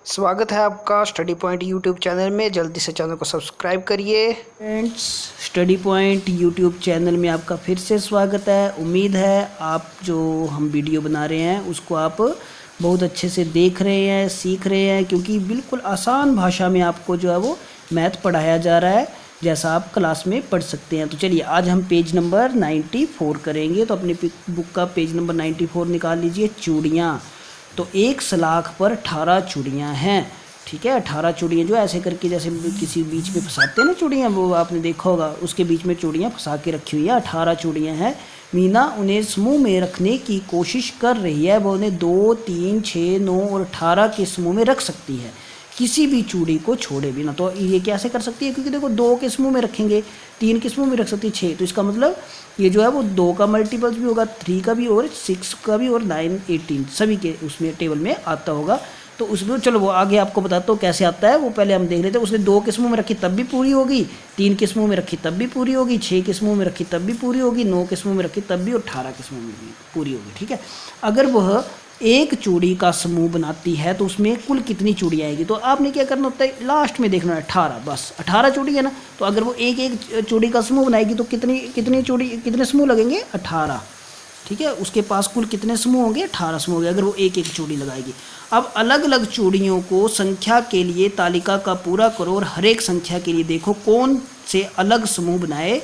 स्वागत है आपका स्टडी पॉइंट यूट्यूब चैनल में। जल्दी से चैनल को सब्सक्राइब करिए। Friends, study point YouTube channel में आपका फिर से स्वागत है। उम्मीद है आप जो हम वीडियो बना रहे हैं उसको आप बहुत अच्छे से देख रहे हैं, सीख रहे हैं, क्योंकि बिल्कुल आसान भाषा में आपको जो है वो मैथ पढ़ाया जा रहा है जैसा आप क्लास में पढ़ सकते हैं। तो चलिए आज हम पेज नंबर 94 करेंगे। तो अपनी बुक का पेज नंबर 94 निकाल लीजिए। चूड़ियाँ। तो एक सलाख पर 18 चूड़ियाँ हैं। ठीक है, 18 चूड़ियाँ जो ऐसे करके जैसे किसी बीच में फंसाते हैं ना चूड़ियाँ, वो आपने देखा होगा, उसके बीच में चूड़ियाँ फंसा के रखी हुई है। 18 चूड़ियाँ हैं। मीना उन्हें समूह में रखने की कोशिश कर रही है। वो उन्हें 2, 3, 6, 9 और 18 के समूह में रख सकती है, किसी भी चूड़ी को छोड़े बिना। तो ये कैसे कर सकती है, क्योंकि देखो 2 के समूह में रखेंगे, 3 के समूह में रख सकती है 6, तो इसका मतलब ये जो है वो 2 का मल्टीपल्स भी होगा, 3 का भी और 6 का भी और 9, 18 सभी के उसमें टेबल में आता होगा। तो उसमें चलो वो आगे आपको बताता हूँ कैसे आता है, वो पहले हम देख लेते हैं। उसने 2 के समूह में रखी तब भी पूरी होगी, 3 के समूह में रखी तब भी पूरी होगी, 6 के समूह में रखी तब भी पूरी होगी, 9 के समूह में रखी तब भी और 18 के समूह में भी पूरी होगी। ठीक है, अगर वह एक चूड़ी का समूह बनाती है तो उसमें कुल कितनी चूड़ी आएगी। तो आपने क्या करना होता है, लास्ट में देखना है 18, बस 18 चूड़ी है ना। तो अगर वो एक एक चूड़ी का समूह बनाएगी तो कितनी कितनी चूड़ी, कितने समूह लगेंगे, 18। ठीक है, उसके पास कुल कितने समूह होंगे, 18 समूह होंगे अगर वो एक एक चूड़ी लगाएगी। अब अलग अलग चूड़ियों को संख्या के लिए तालिका का पूरा करो और हर एक संख्या के लिए देखो कौन से अलग समूह बनाए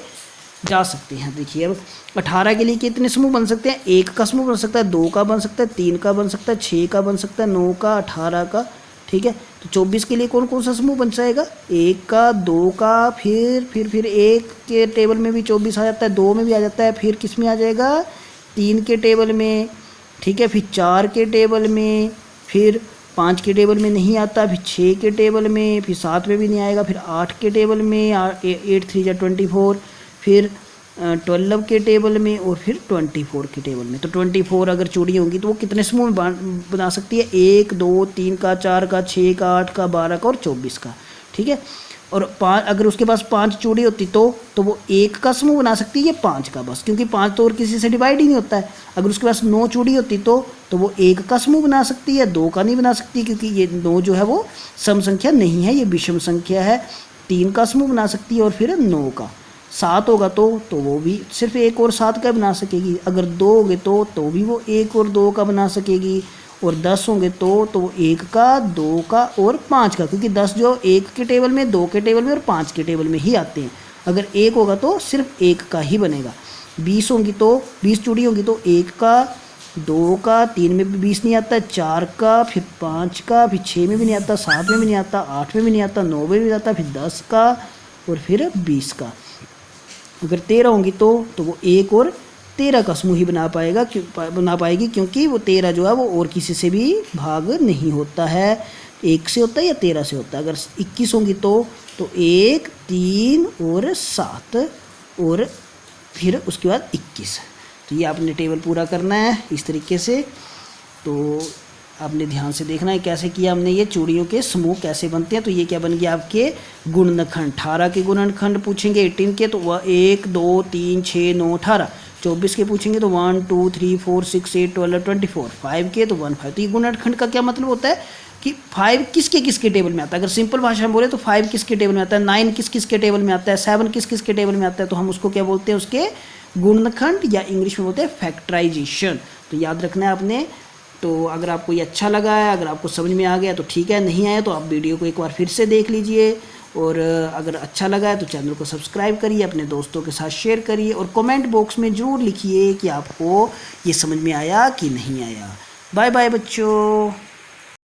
जा सकते हैं। देखिए अब 18 के लिए कितने समूह बन सकते हैं, 1 का समूह बन सकता है, 2 का बन सकता है, 3 का बन सकता है, 6 का बन सकता है, 9 का, 18 का। ठीक है, तो 24 के लिए कौन कौन सा समूह बन जाएगा, 1 का, 2 का, फिर 1 के टेबल में भी 24 आ जाता है, 2 में भी आ जाता है, फिर किस में आ जाएगा, 3 के टेबल में। ठीक है, फिर 4 के टेबल में, फिर 5 के टेबल में नहीं आता, फिर 6 के टेबल में, फिर 7 में भी नहीं आएगा, फिर 8 के टेबल में, 8 3 जा 24, फिर 12 के टेबल में और फिर 24 के टेबल में। तो 24 अगर चूड़ी होंगी तो वो कितने समूह में बना सकती है, 1, 2, 3 का, 4 का, 6 का, 8 का, 12 का और 24 का। ठीक है, और 5 अगर उसके पास 5 चूड़ी होती तो वो 1 का समूह बना सकती है, 5 का बस, क्योंकि 5 तो और किसी से डिवाइड ही नहीं होता है। अगर उसके पास 9 चूड़ी होती तो वो 1 का समूह बना सकती है, 2 का नहीं बना सकती, क्योंकि ये 9 जो है वो सम संख्या नहीं है, ये विषम संख्या है। 3 का समूह बना सकती है और फिर 9 का। 7 होगा तो वो भी सिर्फ 1 और 7 का बना सकेगी। अगर 2 होंगे तो भी वो 1 और 2 का बना सकेगी। और 10 होंगे तो वो 1 का, 2 का और 5 का, क्योंकि 10 जो 1 के टेबल में, 2 के टेबल में और 5 के टेबल में ही आते हैं। अगर 1 होगा तो सिर्फ 1 का ही बनेगा। 20 होंगी तो 20 चूड़ी होंगी तो 1 का, 2 का, 3 में भी 20 नहीं आता, 4 का, फिर 5 का, फिर 6 में भी नहीं आता, 7 में भी नहीं आता, 8 में भी नहीं आता, 9 में भी नहीं आता, फिर 10 का और फिर 20 का। अगर 13 होंगी तो वो 1 और 13 का समूह ही बना पाएगी, क्योंकि वो 13 जो है वो और किसी से भी भाग नहीं होता है, 1 से होता है या 13 से होता है। अगर 21 होंगी तो 1, 3 और 7 और फिर उसके बाद 21। तो ये आपने टेबल पूरा करना है इस तरीके से। तो आपने ध्यान से देखना है कैसे किया हमने, ये चूड़ियों के समूह कैसे बनते हैं। तो ये क्या बन गया आपके गुणनखंड। 18 के गुणनखंड पूछेंगे 18 के तो वह 1, 2, 3, 6, 9, 18। 24 के पूछेंगे तो 1, 2, 3, 4, 6, 8, 12, 24। 5 के तो 1, 5। तो ये गुणनखंड का क्या मतलब होता है कि 5 किसके किसके टेबल में आता है। अगर सिंपल भाषा में बोले तो 5 किसके टेबल में आता है, 9 किस किस के टेबल में आता है, 7 किस किस के टेबल में आता है। तो हम उसको क्या बोलते हैं, उसके गुणनखंड, या इंग्लिश में बोलते हैं फैक्टराइजेशन। तो याद रखना है आपने। तो अगर आपको ये अच्छा लगा है, अगर आपको समझ में आ गया तो ठीक है, नहीं आया तो आप वीडियो को एक बार फिर से देख लीजिए। और अगर अच्छा लगा है तो चैनल को सब्सक्राइब करिए, अपने दोस्तों के साथ शेयर करिए और कमेंट बॉक्स में ज़रूर लिखिए कि आपको ये समझ में आया कि नहीं आया। बाय बाय बच्चों।